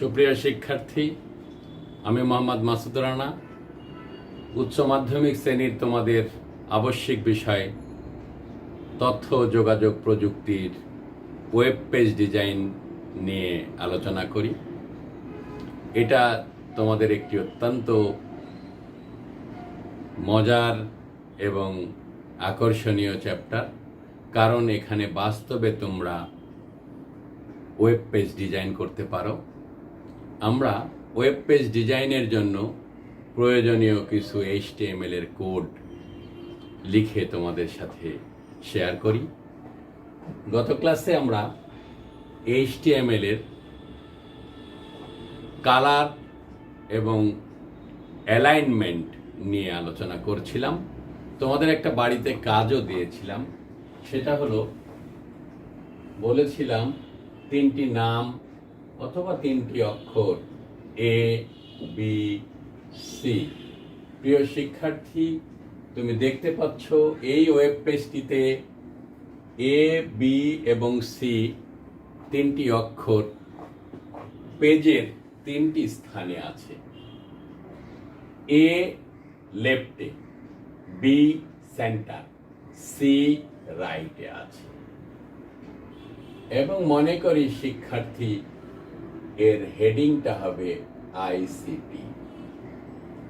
সুপ্রিয় শিক্ষার্থী, আমি মোহাম্মদ মাসুদ রানা। উচ্চ মাধ্যমিক শ্রেণীর তোমাদের আবশ্যিক বিষয় তথ্য যোগাযোগ প্রযুক্তির ওয়েব পেজ ডিজাইন নিয়ে আলোচনা করি। এটা তোমাদের একটি অত্যন্ত মজার এবং আকর্ষণীয় চ্যাপ্টার, কারণ এখানে বাস্তবে তোমরা ওয়েব পেজ ডিজাইন করতে পারো। আমরা ওয়েব পেজ ডিজাইনের জন্য প্রয়োজনীয় কিছু HTML এর কোড লিখে তোমাদের সাথে শেয়ার করি। গত ক্লাসে আমরা HTML এর কালার এবং অ্যালাইনমেন্ট নিয়ে আলোচনা করছিলাম। তোমাদের একটা বাড়িতে কাজও দিয়েছিলাম, সেটা হলো বলেছিলাম 3টি নাম অথবা 3টি অক্ষর ABC। প্রিয় শিক্ষার্থী, তুমি দেখতে পাচ্ছ এই ওয়েব পেজটিতে A, B এবং C 3টি অক্ষর পেজের 3টি স্থানে আছে। A লেফটে, B সেন্টার, C রাইটে আছে। এবং মনে করি শিক্ষার্থী, এর হেডিংটা হবে ICT,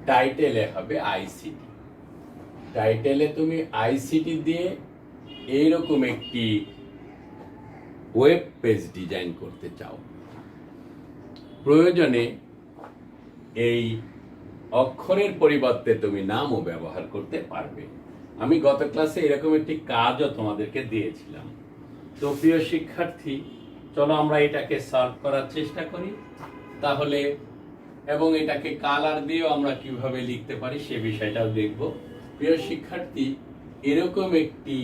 টাইটেলে হবে ICT। টাইটেলে তুমি ICT দিয়ে এইরকম একটি ওয়েব পেজ ডিজাইন করতে চাও। প্রয়োজনে এই অক্ষরের পরিবর্তে তুমি নামও ব্যবহার করতে পারবে। আমি গত ক্লাসে এরকম একটি কাজও তোমাদেরকে দিয়েছিলাম। তো প্রিয় শিক্ষার্থী, চলো আমরা এটাকে সলভ করার চেষ্টা করি তাহলে, এবং এটাকে কালার দিয়েও আমরা কিভাবে লিখতে পারি সে বিষয়টাও দেখব। প্রিয় শিক্ষার্থী, এরকম একটি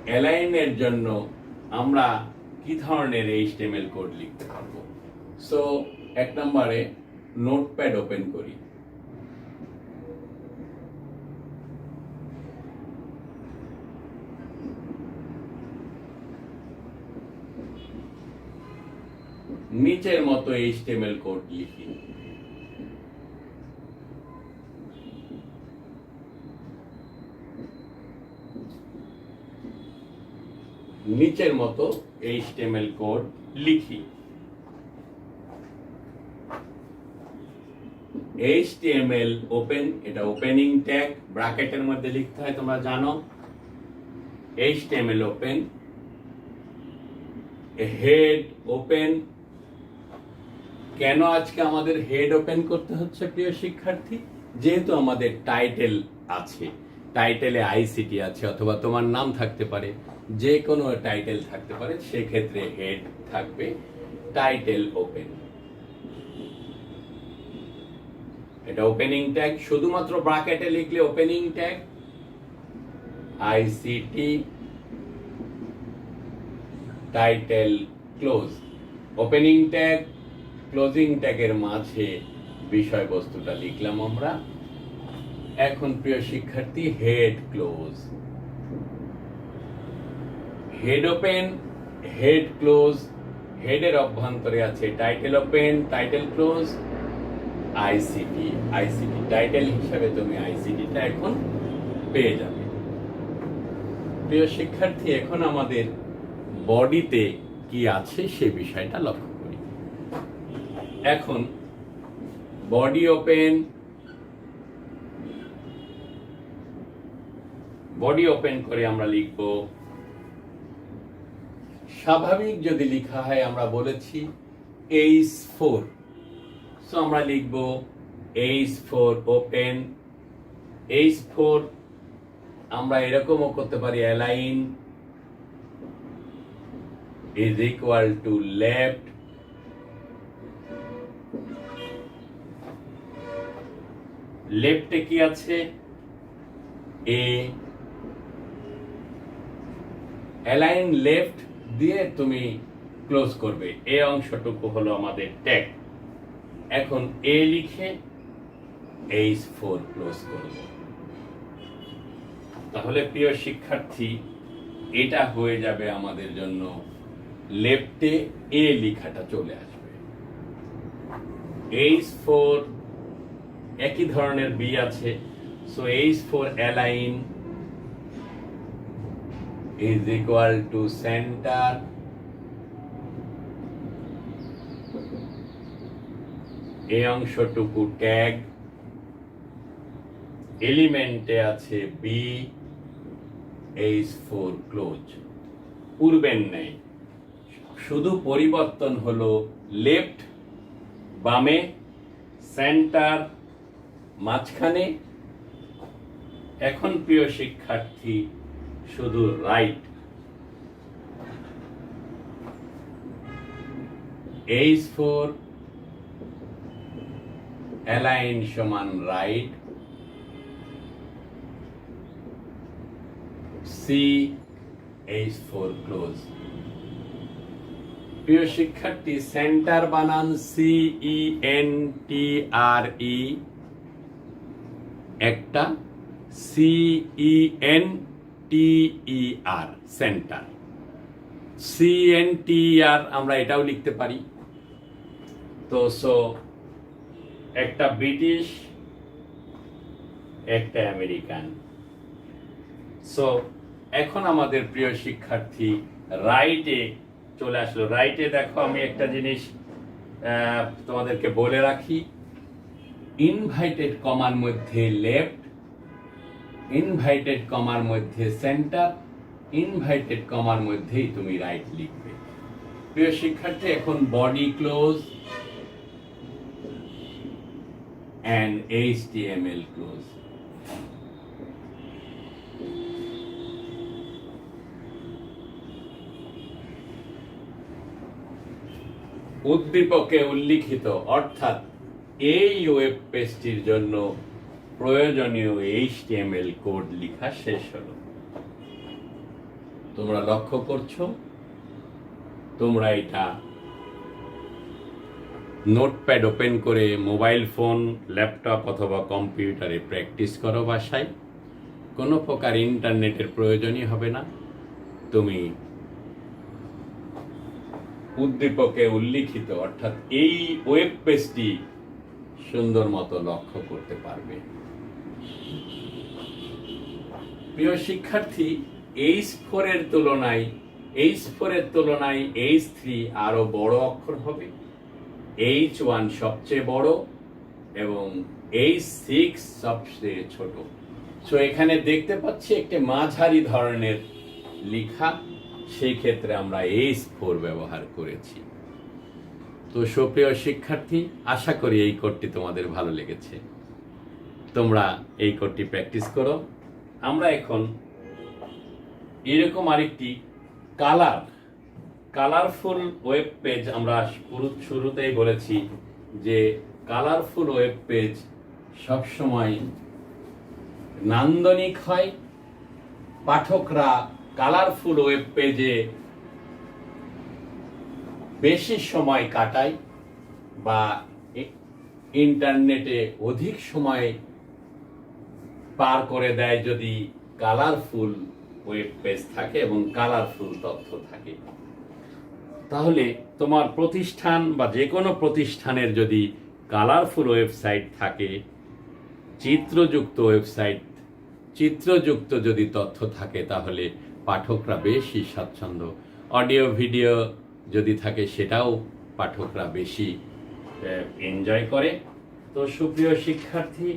অ্যালাইনের জন্য আমরা কি ধরনের HTML কোড লিখতে পারবো। সো 1 নম্বরে নোটপ্যাড ওপেন করি। নিচের মতো HTML কোড লিখি। নিচের মতো HTML কোড লিখি। HTML ওপেন, এটা ওপেনিং ট্যাগ ব্র্যাকেটের মধ্যে লিখতে হয়, তোমরা জানো। HTML open, head open. কেন আজকে আমাদের হেড ওপেন করতে হচ্ছে প্রিয় শিক্ষার্থী? যেহেতু আমাদের টাইটেল আছে, টাইটেলে ICT আছে, অথবা তোমার নাম থাকতে পারে, যে কোনো টাইটেল থাকতে পারে, সেক্ষেত্রে হেড থাকবে। টাইটেল ওপেন, এটা ওপেনিং ট্যাগ। শুধুমাত্র ব্র্যাকেটে লিখলে opening tag, ICT title close. Opening tag closing ট্যাগের মাঝে বিষয়বস্তুটা লিখলাম আমরা। এখন প্রিয় শিক্ষার্থী, head close, head open, head close. হেডের অভ্যন্তরে আছে title open, title close, ICT। Title হিসাবে তুমি ICTটা এখন পেয়ে যাবে। প্রিয় শিক্ষার্থী, এখন আমাদের বডিতে কি আছে সে বিষয়টা লক্ষ্য করি। এখন বডি ওপেন, বডি ওপেন করে আমরা লিখব, স্বাভাবিক যদি লেখা হয় আমরা বলেছি H4, সো আমরা লিখব H4 ওপেন। H4 আমরা এরকমও করতে পারি, align is equal to left, লেফটে কি আছে? A। অ্যালাইন লেফট দিয়ে তুমি ক্লোজ করবে। এই অংশটুকু হলো আমাদের ট্যাগ। এখন A লিখে H4 ক্লোজ করব। তাহলে প্রিয় শিক্ষার্থী, এটা হয়ে যাবে আমাদের জন্য লেফটে এ লেখাটা চলে আসবে। H4 একই ধরনের বি আছে, so H4 align is equal to center এই অংশটুকু ট্যাগ, এলিমেন্টে আছে বি, H4 ক্লোজ। পূর্বের নেই, শুধু পরিবর্তন হলো লেফট বামে, সেন্টার মাঝখানে। এখন প্রিয় শিক্ষার্থী শুধু রাইট, H4 অ্যালাইন সমান রাইট, সি H4 ক্লোজ। প্রিয় শিক্ষার্থী, সেন্টার বানান CENTRE, একটা CENTER, সেন্টার। CNTER আমরা এটাও লিখতে পারি। তো একটা ব্রিটিশ, একটা আমেরিকান। এখন আমাদের প্রিয় শিক্ষার্থী রাইটে চলে আসলো। রাইটে দেখো, আমি একটা জিনিস তোমাদেরকে বলে রাখি, ইনভাইটেড কমার মধ্যে লেফট, ইনভাইটেড কমার মধ্যে সেন্টার, ইনভাইটেড কমার মধ্যেই তুমি রাইট লিখবে। প্রিয় শিক্ষার্থী, এখন body close and HTML close. উদ্দীপকে উল্লিখিত অর্থাৎ এই ওয়েব পেজটির জন্য প্রয়োজনীয় HTML কোড লেখা শেষ হলো। তোমরা লক্ষ্য করছো, তোমরা এটা নোটপ্যাড ওপেন করে মোবাইল ফোন, ল্যাপটপ অথবা কম্পিউটারে প্র্যাকটিস করো বাসায়। কোনো প্রকার ইন্টারনেটের প্রয়োজনই হবে না। তুমি উদ্দীপকে উল্লিখিত অর্থাৎ এই ওয়েব পেজটি সুন্দর মতো লক্ষ্য করতে পারবে। প্রিয় শিক্ষার্থী, H4 এর তুলনায় H3 আরো বড় অক্ষর হবে, H1 সবচেয়ে বড় এবং H6 সবচেয়ে ছোট। এখানে দেখতে পাচ্ছি একটি মাঝারি ধরনের লেখা, সেই ক্ষেত্রে আমরা H4 ব্যবহার করেছি। তো সুপ্রিয় শিক্ষার্থী, আশা করি এই কোডটি তোমাদের ভালো লেগেছে। তোমরা এই কোডটি প্র্যাকটিস করো। আমরা এখন এরকম আরেকটি কালারফুল ওয়েব পেজ, আমরা শুরুতেই বলেছি যে কালারফুল ওয়েব পেজ সবসময় নান্দনিক হয়। পাঠকরা কালারফুল ওয়েব পেজে বেশি সময় কাটায় বা ইন্টারনেটে অধিক সময় পার করে দেয় যদি কালারফুল ওয়েব পেজ থাকে এবং কালারফুল তথ্য থাকে। তাহলে তোমার প্রতিষ্ঠান বা যে কোনো প্রতিষ্ঠানের যদি কালারফুল ওয়েবসাইট থাকে, চিত্রযুক্ত যদি তথ্য থাকে, তাহলে পাঠকরা বেশি স্বাচ্ছন্দ্য। অডিও ভিডিও যদি থাকে, সেটাও পাঠকরা বেশি এনজয় করে। তো সুপ্রিয় শিক্ষার্থী,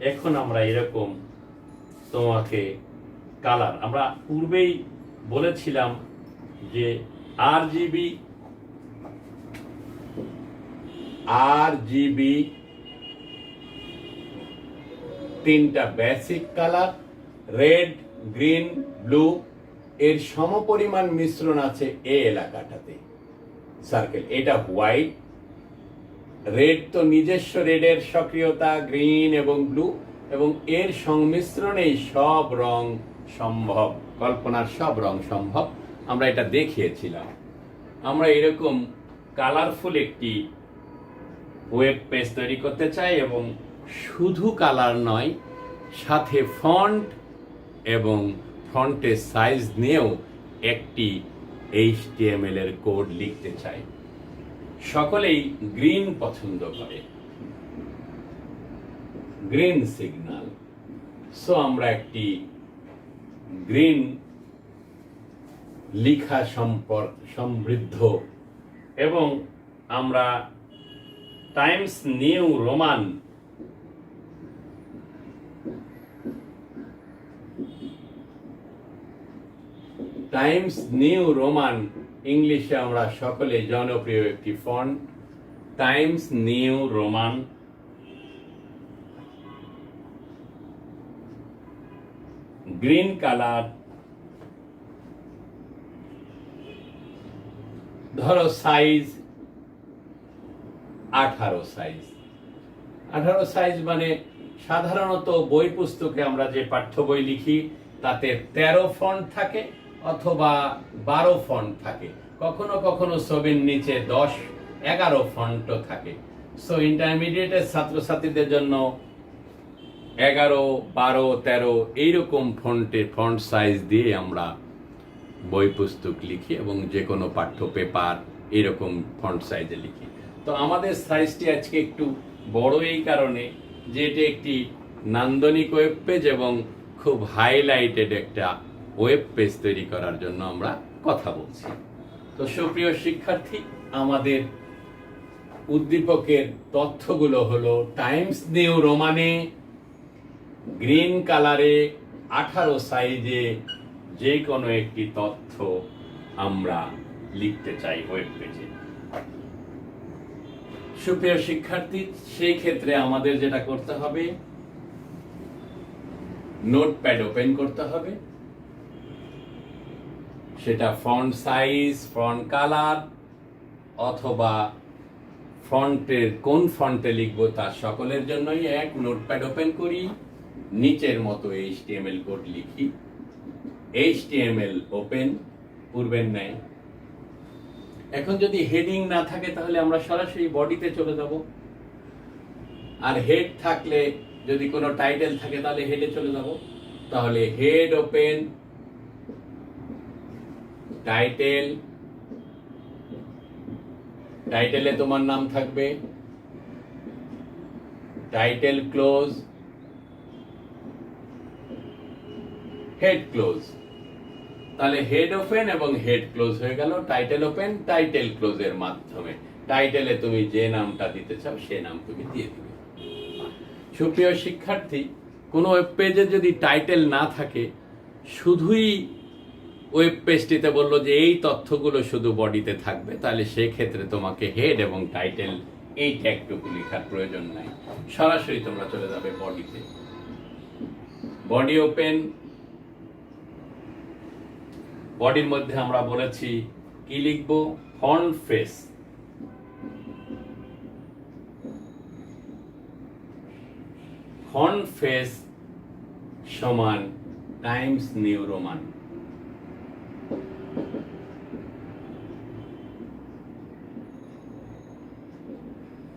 এখন আমরা এরকম তোমাকে কালার, আমরা পূর্বেই বলেছিলাম যে RGB তিনটা basic colour, red, green, blue, এর সমপরিমাণ মিশ্রণ আছে এই এলাকাটাতে। সার্কেল, এটা হোয়াইট, রেড তো নিজস্ব রেডের সক্রিয়তা, গ্রিন এবং ব্লু, এবং এর সংমিশ্রণেই সব রং সম্ভব, কল্পনার সব রং সম্ভব। আমরা এটা দেখিয়েছিলাম। আমরা এরকম কালারফুল একটি ওয়েব পেজ তৈরি করতে চাই এবং শুধু কালার নয়, সাথে ফন্ট এবং ফন্টের সাইজ নিয়েও একটি HTML এর কোড লিখতে চাই। সকলেই গ্রিন পছন্দ করে, গ্রিন সিগন্যাল। সো আমরা একটি গ্রিন লিখা সমৃদ্ধ এবং আমরা টাইমস নিউ রোমান ইংলিশে আমরা সকলে জনপ্রিয় একটি font Times New Roman green colour, ধরো সাইজ 18 সাইজ। 18 সাইজ মানে সাধারণত বই পুস্তকে আমরা যে পাঠ্য বই লিখি তাতে 13 ফন্ট থাকে অথবা 12 ফন্ট থাকে, কখনো কখনো ছবির নিচে 10-11 ফন্টও থাকে। সো ইন্টারমিডিয়েটের ছাত্রছাত্রীদের জন্য 11, 12, 13 এইরকম ফন্ট সাইজ দিয়ে আমরা বই পুস্তক লিখি এবং যে কোনো পাঠ্য পেপার এরকম ফন্ট সাইজে লিখি। তো আমাদের সাইজটি আজকে একটু বড় এই কারণে যে এটি একটি নান্দনিক ওয়েব পেজ এবং খুব হাইলাইটেড একটা ওয়েব পেজ তৈরি করার জন্য আমরা কথা বলছি। তো সুপ্রিয় শিক্ষার্থী, আমাদের উদ্দীপকের তথ্যগুলো হলো টাইমস নিউ রোমানে গ্রিন কালারে 18 সাইজে যে কোনো একটি তথ্য আমরা লিখতে চাই ওয়েব পেজে। সুপ্রিয় শিক্ষার্থী, সেই ক্ষেত্রে আমাদের যেটা করতে হবে, নোটপ্যাড ওপেন করতে হবে, সেটা ফন্ট সাইজ, ফন্ট কালার অথবা ফন্টের কোন ফন্টে লিখবো তার সকলের জন্যই এক নোটপ্যাড ওপেন করি, নিচের মতো HTML কোড লিখি, HTML ওপেন, পূর্বের ন্যায়। এখন যদি হেডিং না থাকে তাহলে আমরা সরাসরি বডিতে চলে যাব, আর হেড থাকলে যদি কোনো টাইটেল থাকে তাহলে হেডে চলে যাব। তাহলে হেড ওপেন, টাইটেলে তোমার নাম থাকবে, টাইটেল ক্লোজ, হেড ক্লোজ। তাহলে হেড ওপেন এবং হেড ক্লোজ হয়ে গেল টাইটেল ওপেন টাইটেল ক্লোজের মাধ্যমে। টাইটেলে তুমি যে নামটা দিতে চাও সে নাম তুমি দিয়ে দিবে। সুপ্রিয় শিক্ষার্থী, কোনো ওয়েব পেজে যদি টাইটেল না থাকে, শুধুই ওয়েব পেজটিতে বললো যে এই তথ্যগুলো শুধু বডিতে থাকবে, তাহলে সেই ক্ষেত্রে তোমাকে হেড এবং টাইটেল এই ট্যাগটুকু লেখার প্রয়োজন নাই, সরাসরি তোমরা চলে যাবে বডিতে। বডি ওপেন, বডির মধ্যে আমরা বলেছি কি লিখবো, ফন্ট ফেস। ফন্ট ফেস সমান Times New Roman.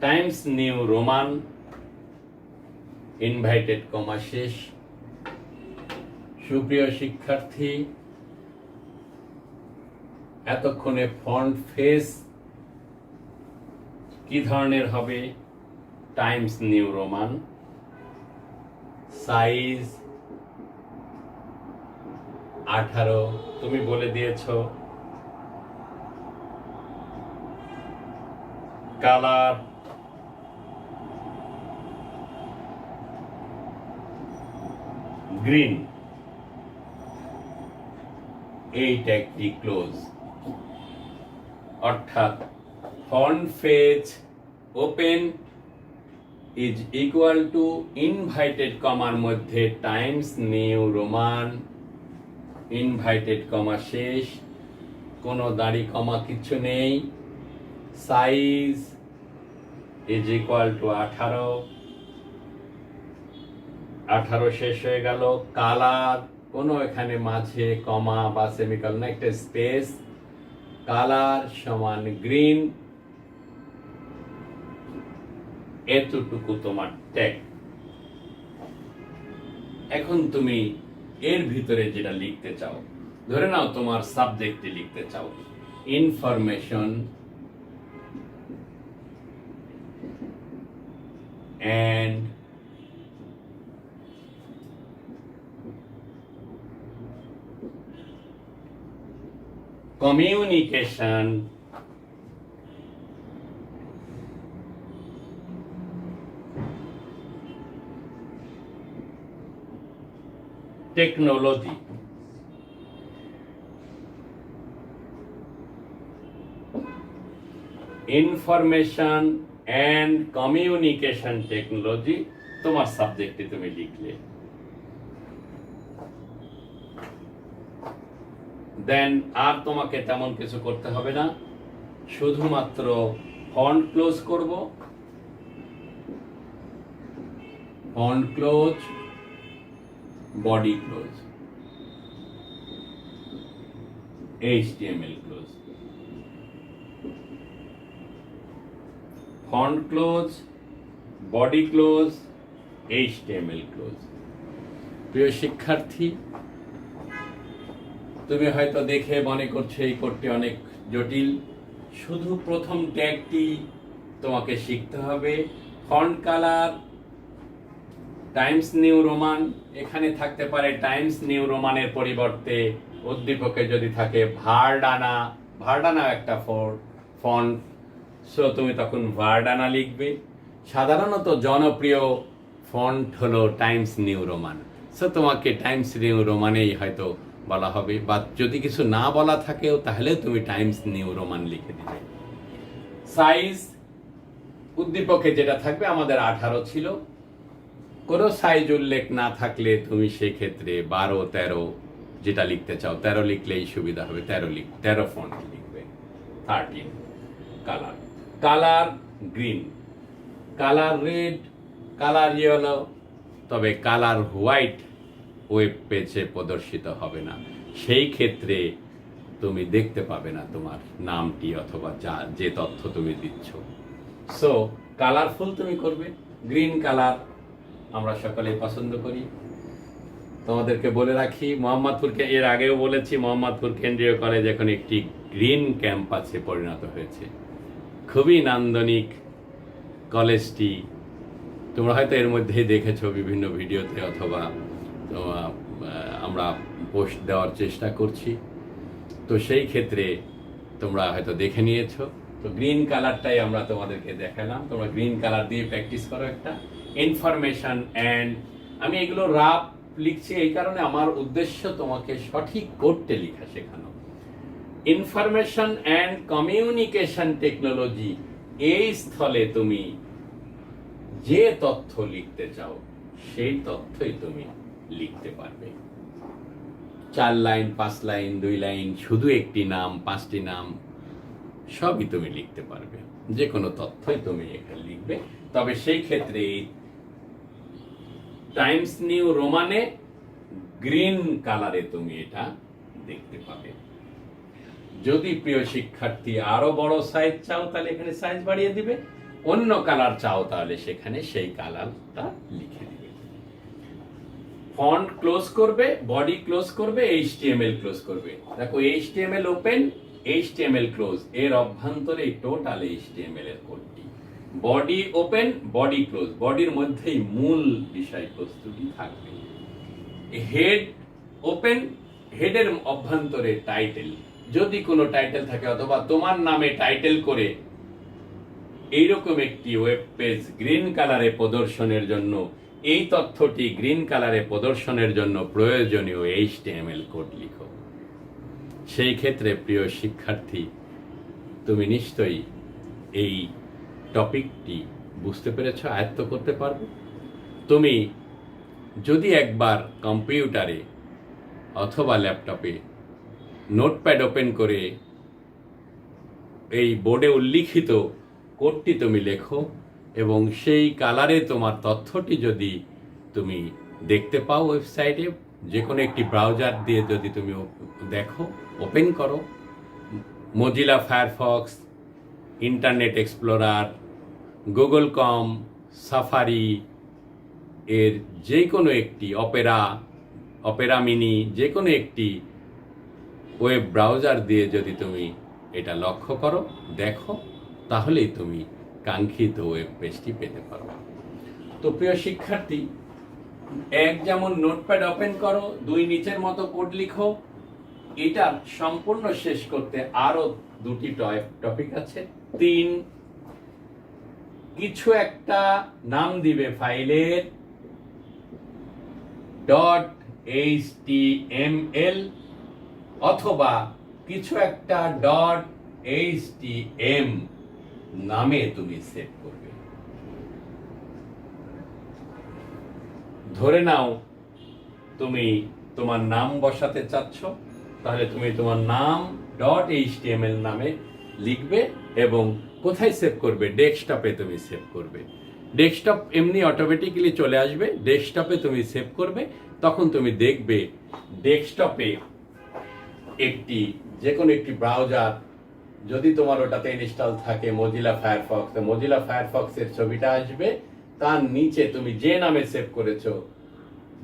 Times New Roman inverted comma শেষ। সুপ্রিয় শিক্ষার্থী, এতক্ষণে ফন্ট ফেস কি ধরনের হবে, টাইমস নিউ রোমান, সাইজ 18 তুমি বলে দিয়েছ, কালার গ্রিন, এই ট্যাগটি ক্লোজ। অর্থাৎ font face open is equal to inverted কমার মধ্যে Times New Roman, inverted comma শেষ, কোনো দাড়ি কমা কিছু নেই, সাইজ ইজ ইকুয়াল টু 18 শেষ হয়ে গেল। কালার, কোনো এখানে মাঝে কমা বা সেমিকলন না, একটা স্পেস, কালার সমান গ্রিন, এতটুকু তোমার ট্যাগ। এখন তুমি এর ভিতরে যেটা লিখতে চাও, ধরে নাও তোমার সাবজেক্টে লিখতে চাও information and communication technology. Information and communication technology তোমার সাবজেক্টে তুমি লিখলে, দেন আর তোমাকে তেমন কিছু করতে হবে না, শুধুমাত্র ফন্ট ক্লোজ করব, font close, body close, HTML close, font close, body close, HTML close. প্রিয় শিক্ষার্থী, তুমি হয়তো দেখে মনে করছো এই কোডটি অনেক জটিল, শুধু প্রথম ট্যাগটি তোমাকে শিখতে হবে। Font colour Times New Roman, এখানে থাকতে পারে টাইমস নিউ রোমানের পরিবর্তে উদ্দীপকে যদি থাকে ভার্ডানা, ভার্ডানা একটা ফন্ট, সো তুমি তখন ভার্ডানা লিখবে। সাধারণত জনপ্রিয় ফন্ট হলো টাইমস নিউ রোমান, সো তোমাকে টাইমস নিউ রোমানেই হয়তো বলা হবে, বা যদি কিছু না বলা থাকেও তাহলে তুমি টাইমস নিউ রোমান লিখে দিবে। সাইজ উদ্দীপকে যেটা থাকবে, আমাদের 18 ছিল, কোনো সাইজ উল্লেখ না থাকলে তুমি সেক্ষেত্রে 12, 13 যেটা লিখতে চাও 13 লিখলেই সুবিধা হবে, 13 ফন্ট লিখবে। 13 colour, colour green, colour red, colour yellow, তবে কালার হোয়াইট ওয়েব পেজে প্রদর্শিত হবে না, সেই ক্ষেত্রে তুমি দেখতে পাবে না তোমার নামটি অথবা যে তথ্য তুমি দিচ্ছ। সো কালারফুল তুমি করবে। গ্রিন কালার আমরা সকলেই পছন্দ করি। তোমাদেরকে বলে রাখি, মোহাম্মদপুরকে এর আগেও বলেছি, মোহাম্মদপুর কেন্দ্রীয় কলেজ এখন একটি গ্রিন ক্যাম্পাসে পরিণত হয়েছে। খুবই নান্দনিক কলেজটি, তোমরা হয়তো এর মধ্যেই দেখেছো বিভিন্ন ভিডিওতে, অথবা আমরা পোস্ট দেওয়ার চেষ্টা করছি, তো সেই ক্ষেত্রে তোমরা হয়তো দেখে নিয়েছো। তো গ্রিন কালারটাই আমরা তোমাদেরকে দেখালাম, তোমরা গ্রিন কালার দিয়ে প্র্যাকটিস করো একটা। ইনফরমেশন অ্যান্ড, আমি এগুলো রাফ লিখছি এই কারণে, আমার উদ্দেশ্য তোমাকে সঠিক করতে লেখা শেখানো। ইনফরমেশন অ্যান্ড কমিউনিকেশন টেকনোলজি, এই স্থলে তুমি যে তথ্য লিখতে চাও সেই তথ্যই তুমি লিখতে পারবে। 4 লাইন, 5 লাইন, 2 লাইন, শুধু একটি নাম, 5টি নাম, সবই তুমি লিখতে পারবে, যে কোনো তথ্যই তুমি এখানে লিখবে। তবে সেই ক্ষেত্রে টাইমস নিউ রোমানে গ্রিন কালারে তুমি এটা দেখতে পাবে। যদি প্রিয় শিক্ষার্থী আরো বড় সাইজ চাও তাহলে এখানে সাইজ বাড়িয়ে দিবে, অন্য কালার চাও তাহলে সেখানে সেই কালারটা লিখে দিবে। ফন্ট ক্লোজ করবে, বডি ক্লোজ করবে, HTML ক্লোজ করবে। দেখো HTML ওপেন, HTML ক্লোজ, এর অভ্যন্তরে টোটাল HTML এর কোডটি। বডি ওপেন, বডি ক্লোজ, বডির মধ্যেই মূল বিষয়বস্তুটি থাকবে। হেড ওপেন, হেডের অভ্যন্তরে টাইটেল, যদি কোনো টাইটেল থাকে, অথবা তোমার নামে টাইটেল করে এইরকম একটি ওয়েব পেজ গ্রিন কালারে প্রদর্শনের জন্য, এই তথ্যটি গ্রিন কালারে প্রদর্শনের জন্য প্রয়োজনীয় HTML কোড লিখো। সেই ক্ষেত্রে প্রিয় শিক্ষার্থী, তুমি নিশ্চয়ই এই টপিকটি বুঝতে পেরেছো, আয়ত্ত করতে পারবে। তুমি যদি একবার কম্পিউটারে অথবা ল্যাপটপে নোটপ্যাড ওপেন করে এই বোর্ডে উল্লিখিত কোডটি তুমি লেখো, এবং সেই কালারে তোমার তথ্যটি যদি তুমি দেখতে পাও ওয়েবসাইটে, যে কোনো একটি ব্রাউজার দিয়ে যদি তুমি দেখো, ওপেন করো, Mozilla Firefox, internet explorer, Google কম, সাফারি, এর যে কোনো একটি, অপেরা, অপেরা মিনি, যে কোনো একটি ওয়েব ব্রাউজার দিয়ে যদি তুমি এটা লক্ষ্য করো, দেখো, তাহলেই তুমি কাঙ্ক্ষিত ওয়েব পেজটি পেতে পারো। তো প্রিয় শিক্ষার্থী, এক, যেমন নোটপ্যাড ওপেন করো, 2 নিচের মতো কোড লিখো। এটা সম্পূর্ণ শেষ করতে আরো 2টি টপিক আছে। 3, কিছু একটা নাম দিবে ফাইলের .html অথবা কিছু একটা .htm নামে তুমি সেভ করবে। ধরে নাও তুমি তোমার নাম বসাতে চাচ্ছ, তাহলে তুমি তোমার নাম .html নামে লিখবে এবং কোথায় সেভ করবে? ডেস্কটপে তুমি সেভ করবে। ডেস্কটপ এমনি অটোমেটিক্যালি চলে আসবে, ডেস্কটপে তুমি সেভ করবে। তখন তুমি দেখবে ডেস্কটপে যে কোনো একটি ব্রাউজার, যদি তোমার ওটাতে ইনস্টল থাকে মোজিলা ফায়ারফক্স, মোজিলা ফায়ারফক্সের ছবিটা আসবে। তার নিচে তুমি যে নামে সেভ করেছো,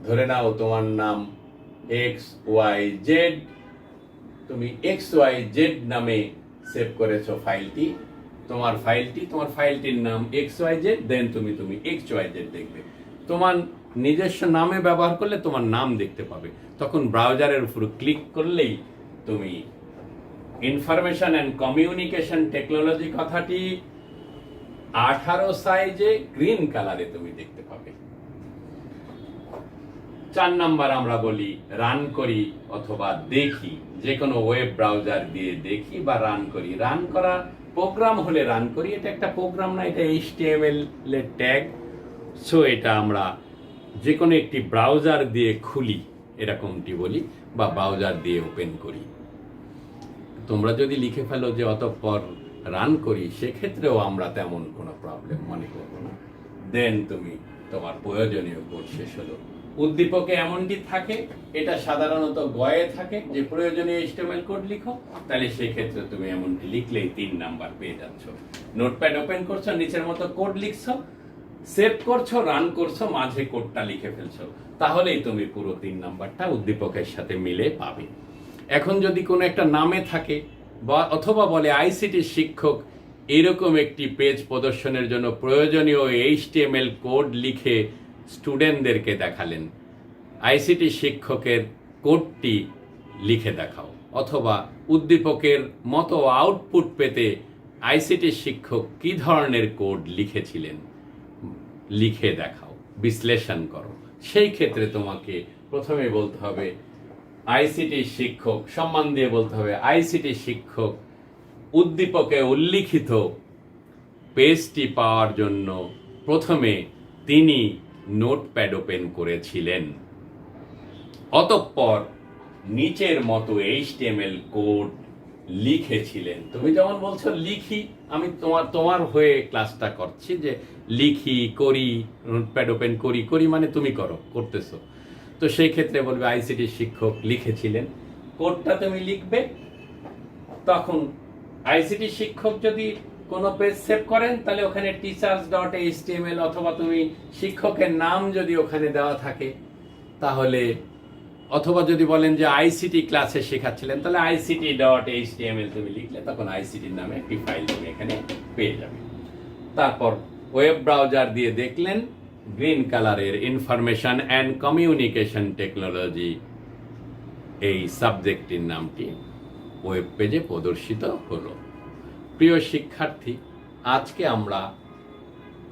ধরে নাও তোমার নাম XYZ, তুমি XYZ নামে সেভ করেছো ফাইলটি, তোমার ফাইলটির নাম XYZ, দেন তুমি XYZ দেখবে। তোমার নিজস্ব নামে ব্যবহার করলে তোমার নাম দেখতে পাবে। তখন ব্রাউজারের উপর ক্লিক করলেই তুমি ইনফরমেশন অ্যান্ড কমিউনিকেশন টেকনোলজি কথাটি 18 সাইজে গ্রিন কালারে তুমি দেখতে পাবে। 4 নাম্বার আমরা বলি রান করি অথবা দেখি। যে কোনো ওয়েব ব্রাউজার দিয়ে দেখি বা রান করি। রান করা প্রোগ্রাম হলে রান করি। এটা একটা প্রোগ্রাম না, এটা HTML এর ট্যাগ। সো এটা আমরা যে কোনো একটি ব্রাউজার দিয়ে খুলি, এরকমটি বলি, বা ব্রাউজার দিয়ে ওপেন করি। তোমরা যদি লিখে ফেলো যে অতঃপর রান করি, সেক্ষেত্রেও আমরা তেমন কোনো প্রবলেম মনে করব না। দেন তুমি তোমার প্রয়োজনীয় কোড শেষ হলো। উদ্দীপকে এমনটি থাকে, এটা সাধারণত গয়ে থাকে যে প্রয়োজনীয় HTML কোড লিখো, তাহলে সেই ক্ষেত্রে তুমি এমনটি লিখলেই 3 নাম্বার পেয়ে যাচ্ছ। নোটপ্যাড ওপেন করছো, নিচের মতো কোড লিখছো, সেভ করছো, রান করছো, মাঝে কোডটা লিখে ফেলছো, তাহলেই তুমি পুরো 3 নাম্বারটা উদ্দীপকের সাথে মিলে পাবে। এখন যদি কোনো একটা নামে থাকে বা অথবা বলে আইসিটি শিক্ষক এরকম একটি পেজ প্রদর্শনের জন্য প্রয়োজনীয় HTML কোড লিখে স্টুডেন্টদেরকে দেখালেন, আইসিটি শিক্ষকের কোডটি লিখে দেখাও। অথবা উদ্দীপকের মতো আউটপুট পেতে আইসিটি শিক্ষক কি ধরনের কোড লিখেছিলেন লিখে দেখাও, বিশ্লেষণ করো। সেই ক্ষেত্রে তোমাকে প্রথমে বলতে হবে আইসিটি শিক্ষক, সম্মান দিয়ে বলতে হবে আইসিটি শিক্ষক উদ্দীপকে উল্লিখিত পেজটি পাওয়ার জন্য প্রথমে তিনি নোটপ্যাড ওপেন করেছিলেন, অতঃপর নিচের মতো HTML কোড লিখেছিলেন। তুমি যেমন বলছো লিখি, আমি তোমার হয়ে ক্লাসটা করছি যে লিখি, করি, নোটপ্যাড ওপেন করি মানে তুমি করতেছো। তো সেই ক্ষেত্রে বলবে আইসিটি শিক্ষক লিখেছিলেন, কোডটা তুমি লিখবে। তখন আইসিটি শিক্ষক যদি কোনো পেজ সেভ করেন, তাহলে ওখানে teachers.html অথবা তুমি শিক্ষকের নাম যদি ওখানে দেওয়া থাকে, তাহলে অথবা যদি বলেন যে আইসিটি ক্লাসে শেখাচ্ছিলেন, তাহলে ICT.html তুমি লিখলে তখন আইসিটির নামে একটি ফাইল তুমি এখানে পেয়ে যাবে। তারপর ওয়েব ব্রাউজার দিয়ে দেখলেন, গ্রিন কালারের ইনফরমেশন অ্যান্ড কমিউনিকেশন টেকনোলজি এই সাবজেক্টটির নামটি ওয়েব পেজে প্রদর্শিত হলো। প্রিয় শিক্ষার্থী, আজকে আমরা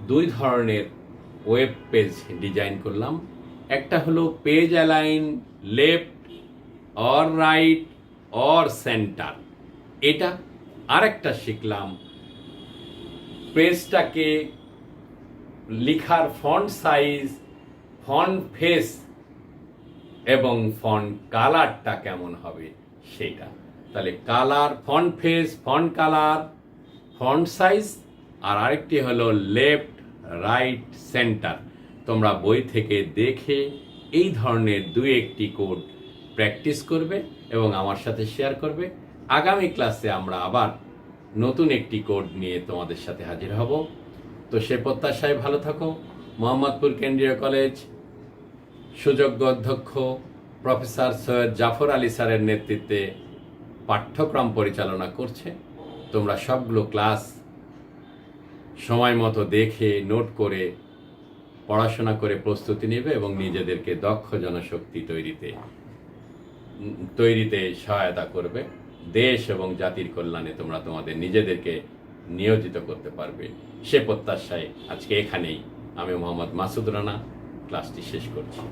2 ধরনের ওয়েব পেজ ডিজাইন করলাম। একটা হলো page align left or right or centre, এটা। আরেকটা শিখলাম পেজটাকে লিখার ফন্ট সাইজ, ফন্ট ফেস এবং ফন্ট কালারটা কেমন হবে সেটা। তাহলে colour, font face, font colour, font size, আর আরেকটি হলো লেফট রাইট সেন্টার। তোমরা বই থেকে দেখে এই ধরনের 2-1টি কোড প্র্যাকটিস করবে এবং আমার সাথে শেয়ার করবে। আগামী ক্লাসে আমরা আবার নতুন একটি কোড নিয়ে তোমাদের সাথে হাজির হব। তো সে প্রত্যাশায় ভালো থাকো। মোহাম্মদপুর কেন্দ্রীয় কলেজ সুযোগ্য অধ্যক্ষ প্রফেসর সৈয়দ জাফর আলী স্যারের নেতৃত্বে পাঠ্যক্রম পরিচালনা করছে। তোমরা সবগুলো ক্লাস সময় মতো দেখে নোট করে পড়াশোনা করে প্রস্তুতি নেবে এবং নিজেদেরকে দক্ষ জনশক্তি তৈরিতে সহায়তা করবে। দেশ এবং জাতির কল্যাণে তোমরা তোমাদের নিজেদেরকে নিয়োজিত করতে পারবে, সে প্রত্যাশায় আজকে এখানেই আমি মোহাম্মদ মাসুদ রানা ক্লাসটি শেষ করছি।